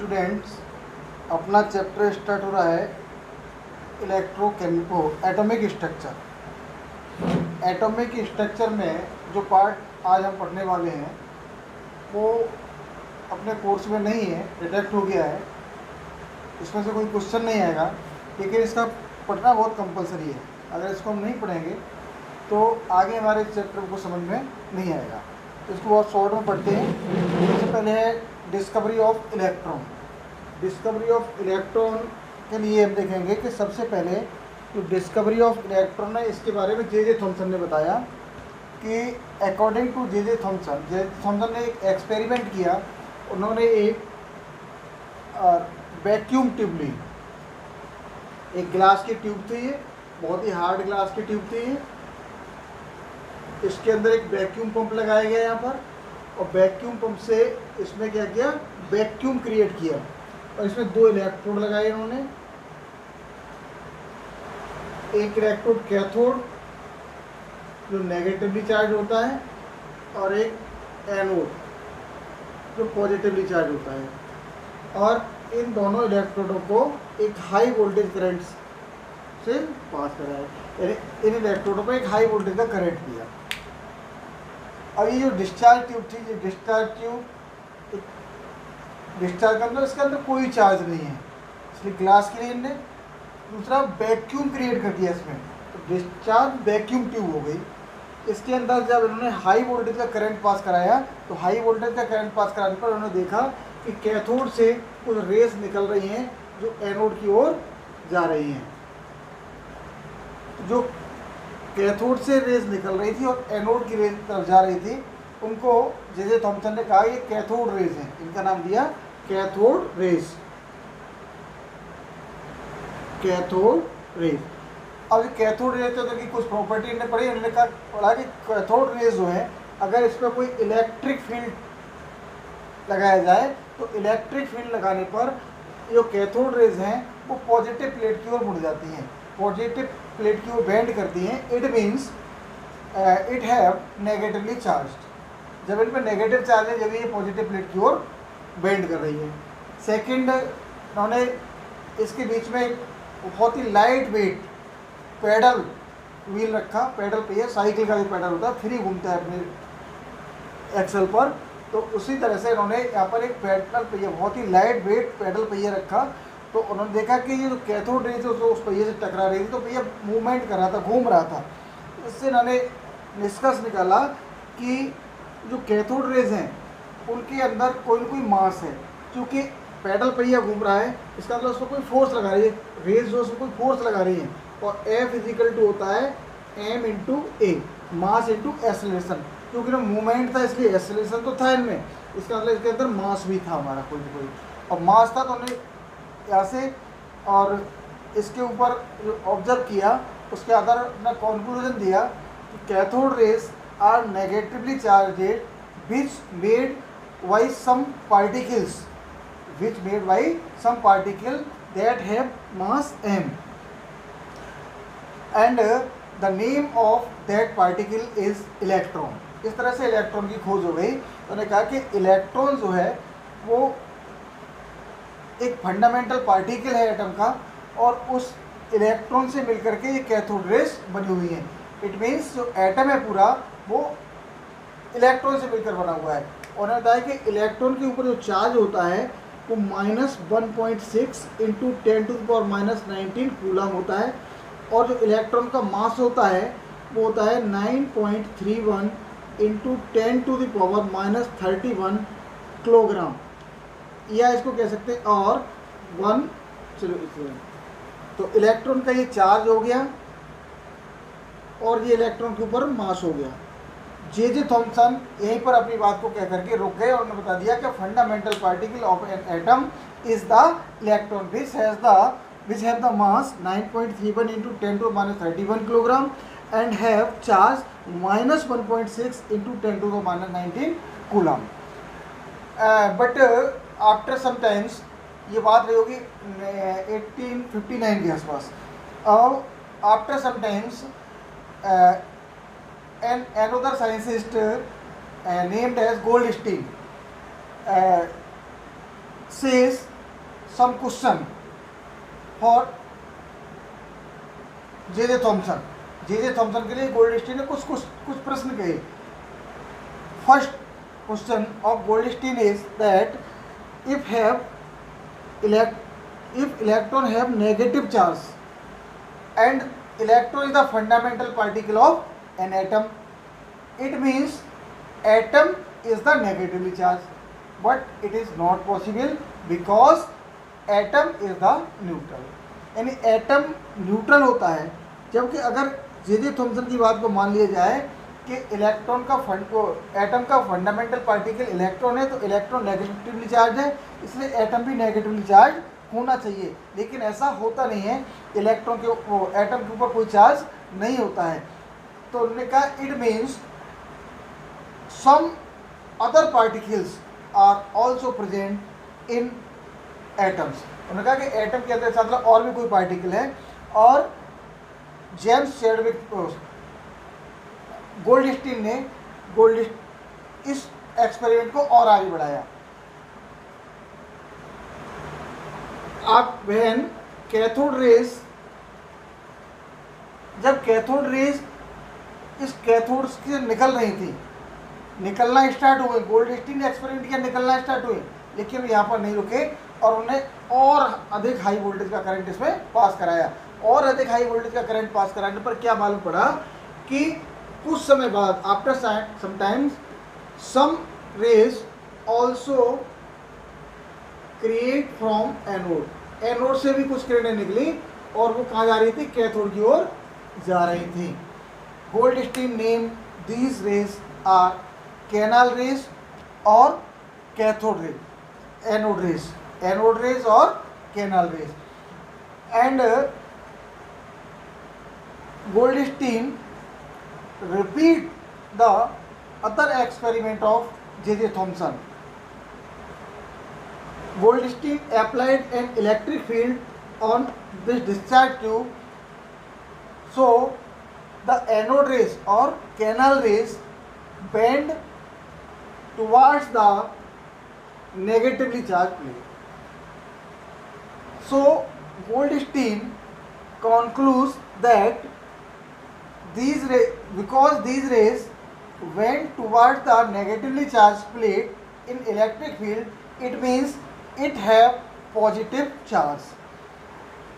Students, अपना chapter start हो रहा है एटॉमिक स्ट्रक्चर। एटॉमिक स्ट्रक्चर में जो पार्ट आज हम पढ़ने वाले हैं वो अपने कोर्स में नहीं है, रिजेक्ट हो गया है। इसमें से कोई क्वेश्चन नहीं आएगा, लेकिन इसका पढ़ना बहुत कंपलसरी है। अगर इसको हम नहीं पढ़ेंगे तो आगे हमारे चैप्टर को समझ में नहीं आएगा। तो इसको बहुत शॉर्ट में पढ़ते हैं। सबसे पहले है discovery of electron. Discovery of electron के लिए हम देखेंगे कि सबसे पहले जो डिस्कवरी ऑफ इलेक्ट्रॉन है, इसके बारे में जे थॉमसन ने बताया कि अकॉर्डिंग टू जे थॉमसन ने एक एक्सपेरिमेंट किया। उन्होंने एक वैक्यूम ट्यूब ली, एक ग्लास की ट्यूब थी, ये बहुत ही हार्ड ग्लास की ट्यूब थी। इसके अंदर एक वैक्यूम पंप लगाया गया यहाँ पर, और वैक्यूम पंप से इसमें क्या किया, वैक्यूम क्रिएट किया, और इसमें 2 इलेक्ट्रोड लगाए इन्होंने। एक इलेक्ट्रोड कैथोड जो नेगेटिवली चार्ज होता है, और एक एनोड जो पॉजिटिवली चार्ज होता है। और इन दोनों इलेक्ट्रोडों को एक हाई वोल्टेज करंट से पास कराया, यानी इन इलेक्ट्रोडों पर एक हाई वोल्टेज का करंट दिया। अब ये जो डिस्चार्ज ट्यूब थी, ये डिस्चार्ज ट्यूब डिस्चार्ज करना, इसके अंदर कोई चार्ज नहीं है, इसलिए ग्लास के लिए इनने दूसरा वैक्यूम क्रिएट कर दिया इसमें, तो डिस्चार्ज वैक्यूम ट्यूब हो गई। इसके अंदर जब इन्होंने हाई वोल्टेज का करंट पास कराया, तो हाई वोल्टेज का करंट पास कराने पर उन्होंने देखा कि कैथोड से कुछ रेस निकल रही हैं जो एनोड की ओर जा रही हैं। जो कैथोड से रेस निकल रही थी और एनोड की रेस तरफ जा रही थी, उनको जे थॉमसन ने कहा ये कैथोड रेस हैं। इनका नाम दिया कैथोड रेस। Cathode rays. अब ये कैथोड रेस तो की कुछ प्रॉपर्टी इन्होंने पढ़ी। उन्होंने पढ़ा कि कैथोड रेस जो है, अगर इस पर कोई इलेक्ट्रिक फील्ड लगाया जाए तो इलेक्ट्रिक फील्ड लगाने पर जो कैथोड रेस हैं वो पॉजिटिव प्लेट की ओर मुड़ जाती हैं, पॉजिटिव प्लेट की ओर बेंड करती हैं। It means it have negatively charge. जब इन पर नेगेटिव चार्ज है, जब ये पॉजिटिव प्लेट की ओर बेंड कर रही है। सेकंड, उन्होंने इसके बीच में एक बहुत ही लाइट वेट पैडल व्हील रखा। पैडल पहिया साइकिल का भी पैडल होता है, फ्री घूमता है अपने एक्सल पर, तो उसी तरह से इन्होंने यहाँ पर एक पैडल पहिया, बहुत ही लाइट वेट पैडल पहिया रखा। तो उन्होंने देखा कि ये जो कैथोड रेस है उस पहिए से टकरा रही थी, तो पहिया मूवमेंट कर रहा था, घूम रहा था। इससे इन्होंने निष्कर्ष निकाला कि जो कैथोड रेस हैं उनके अंदर कोई ना कोई मास है। क्योंकि पैडल पहिया घूम रहा है, इसका मतलब उसको कोई फोर्स लगा रही है, रेस जो उसको कोई फोर्स लगा रही है। और F इजिकल टू होता है m इंटू ए, मास इंटू एसेलेरेशन। क्योंकि ना मूवमेंट था इसलिए एसेलेरेशन तो था इनमें, इसका मतलब इसके अंदर मास भी था हमारा कोई ना कोई, और मास था। तो हमने यहाँ से और इसके ऊपर जो ऑब्जर्व किया उसके आधार अपना कंक्लूजन दिया कि cathode rays are negatively charged which made by some particles that have mass m, and the name of that particle is electron। इस तरह से इलेक्ट्रॉन की खोज हो गई। तो उन्होंने कहा कि इलेक्ट्रॉन जो है वो एक फंडामेंटल पार्टिकल है एटम का, और उस इलेक्ट्रॉन से मिलकर के ये कैथोड रेस बनी हुई है। इट मीन्स जो एटम है पूरा वो इलेक्ट्रॉन से मिलकर बना हुआ है। और उन्होंने बताया कि इलेक्ट्रॉन के ऊपर जो चार्ज होता है वो -1.6 इंटू 10⁻⁻19 कूलम होता है, और जो इलेक्ट्रॉन का मास होता है वो होता है 9.31 इंटू 10⁻31 किलोग्राम, या इसको कह सकते हैं और 1। चलो, तो इलेक्ट्रॉन का ये चार्ज हो गया और ये इलेक्ट्रॉन के ऊपर मास हो गया। जे थॉमसन यहीं पर अपनी बात को कह करके रुक गए और उन्होंने बता दिया कि fundamental particle of an atom is the electron which have the mass 9.31 into 10⁻31 kilogram and have charge -1.6 into 10⁻19 coulomb। But after some times, ये बात रही होगी 1859 के आसपास। After some times another scientist named as Goldstein says some question for J.J. Thomson. J.J. Thomson के लिए Goldstein ने कुछ प्रश्न कहे. First question of Goldstein is that if electron have negative charge and electron is the fundamental particle of an atom, it means atom is the negatively charged, but it is not possible because atom is the neutral. यानी atom neutral होता है, जबकि अगर JJ. Thompson की बात को मान लिया जाए कि इलेक्ट्रॉन का एटम का फंडामेंटल पार्टिकल इलेक्ट्रॉन है, तो इलेक्ट्रॉन नेगेटिवली चार्ज है, इसलिए एटम भी नेगेटिवली चार्ज होना चाहिए. लेकिन ऐसा होता नहीं है, इलेक्ट्रॉन के एटम के ऊपर कोई चार्ज नहीं होता है. तो उन्होंने कहा it means some other particles are also present in atoms. उन्होंने कहा कि एटम के अंदर साथ और भी कोई पार्टिकल है. और जेम्स चैडविक गोल्डस्टीन ने इस एक्सपेरिमेंट को और आगे बढ़ाया. आप व्हेन कैथोड रेज, जब कैथोड रेज इस कैथोड से निकल रही थी, निकलना स्टार्ट हुए, गोल्डस्टीन ने एक्सपेरिमेंट किया, निकलना स्टार्ट हुए, लेकिन यहाँ पर नहीं रुके और उन्हें और अधिक हाई वोल्टेज का करंट इसमें पास कराया. और अधिक हाई वोल्टेज का करंट पास कराने पर क्या मालूम पड़ा कि कुछ समय बाद after sometimes some rays also create from anode. Anode से भी कुछ किरणें निकली और वो कहाँ जा रही थी, कैथोड की ओर जा रही थी. Goldstein name these rays are canal rays और कैथोड रेज, एनोड रेज और canal rays. And Goldstein repeat the other experiment of J.J. Thomson. Goldstein applied an electric field on this discharge tube, so the anode rays or canal rays bend towards the negatively charged plate. So Goldstein concludes that because these rays went towards the negatively charged plate in electric field, it means it have positive charge,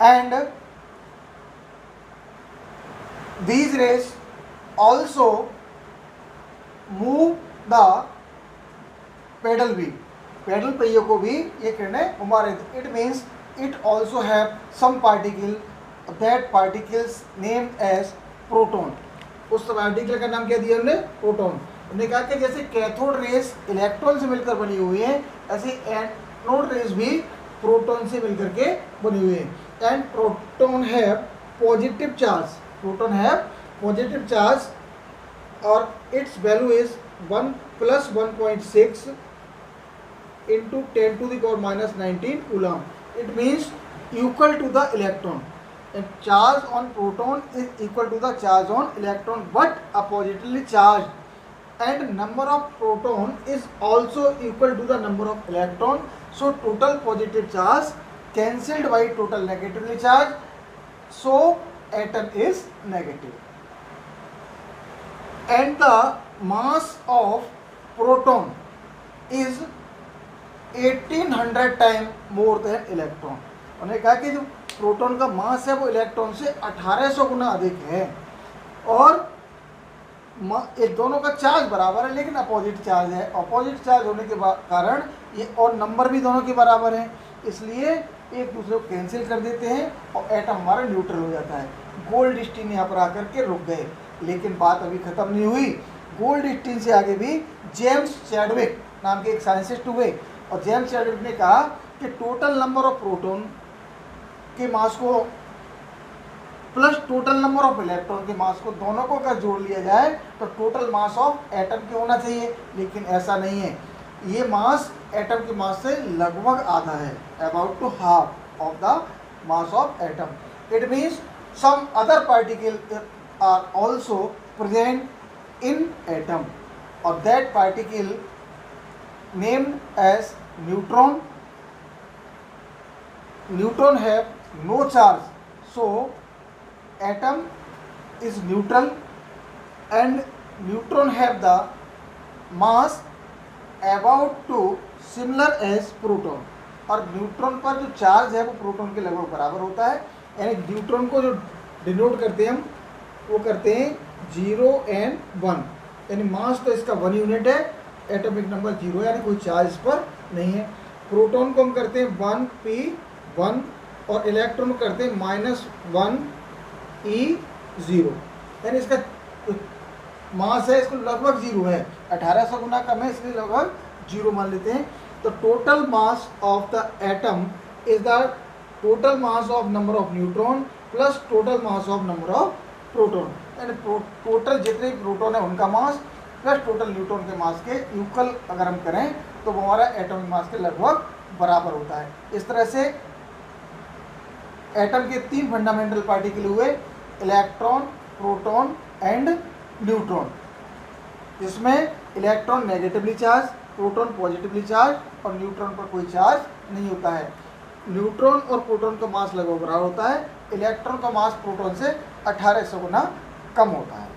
and these rays also move the pedal wheel, pedal पहियों को भी ये किरणें घुमा रहे थे. It means it also have some particle, that particles named as proton. उस particle का नाम क्या दिया उन्होंने, प्रोटॉन. उन्होंने कहा कि जैसे कैथोड रेस इलेक्ट्रॉन से मिलकर बनी हुई है, ऐसे एनोड रेस भी प्रोटॉन से मिलकर के बनी हुई है. And proton have positive charge, proton have positive charge और it's value is 1 + 1.6 into 10⁻⁻19 coulomb. It means equal to the electron. And charge on proton is equal to the charge on electron, but a positively charged, and number of proton is also equal to the number of electron. So total positive charge cancelled by total negatively charged, so atom is negative. And the mass of proton is 1800 times more than electron. उन्होंने कहा कि जो proton का मास है वो electron से 1800 गुना अधिक है, और ये दोनों का चार्ज बराबर है लेकिन अपोजिट चार्ज है. अपोजिट चार्ज होने के कारण ये और नंबर भी दोनों के बराबर हैं, इसलिए एक दूसरे को कैंसिल कर देते हैं और एटम हमारा न्यूट्रल हो जाता है. गोल्डस्टीन यहाँ पर आकर के रुक गए, लेकिन बात अभी ख़त्म नहीं हुई. गोल्डस्टीन से आगे भी जेम्स चैडविक नाम के एक साइंटिस्ट हुए, और जेम्स चैडविक ने कहा कि टोटल नंबर ऑफ प्रोटॉन के मास को plus total number of electron के मास को, दोनों को अगर जोड़ लिया जाए तो टोटल मास ऑफ एटम के होना चाहिए, लेकिन ऐसा नहीं है. ये मास एटम के मास से लगभग आधा है, about to half of the mass of atom. It means some other particle are also present in atom, और that particle named as neutron neutron have no charge, so atom is neutral and neutron have the mass about to similar as proton. और neutron पर जो charge है वो proton के लगभग बराबर होता है। यानी न्यूट्रॉन को जो डिनोट करते हैं हम, वो करते हैं 0 and 1, यानी मास तो इसका 1 यूनिट है, एटॉमिक नंबर 0, यानी कोई चार्ज इस पर नहीं है। प्रोटॉन को हम करते हैं 1p1 और इलेक्ट्रॉन को करते हैं -1e0, यानी इसका मास है इसको लगभग 0 है, 1800 गुना कम है इसलिए लगभग 0 मान लेते हैं। तो total mass of the atom is the total mass of number of neutron plus total mass of number of proton, यानी टोटल जितने प्रोटॉन है उनका मास प्लस टोटल न्यूट्रॉन के मास के इक्वल अगर हम करें तो वो हमारा एटॉमिक मास के लगभग बराबर होता है। इस तरह से एटम के 3 फंडामेंटल पार्टिकल हुए, इलेक्ट्रॉन, प्रोटॉन एंड न्यूट्रॉन, जिसमें electron negatively charge, proton positively charge और न्यूट्रॉन पर कोई चार्ज नहीं होता है। न्यूट्रॉन और प्रोटॉन का मास लगभग बराबर होता है, इलेक्ट्रॉन का मास प्रोटॉन से 1800 गुना कम होता है।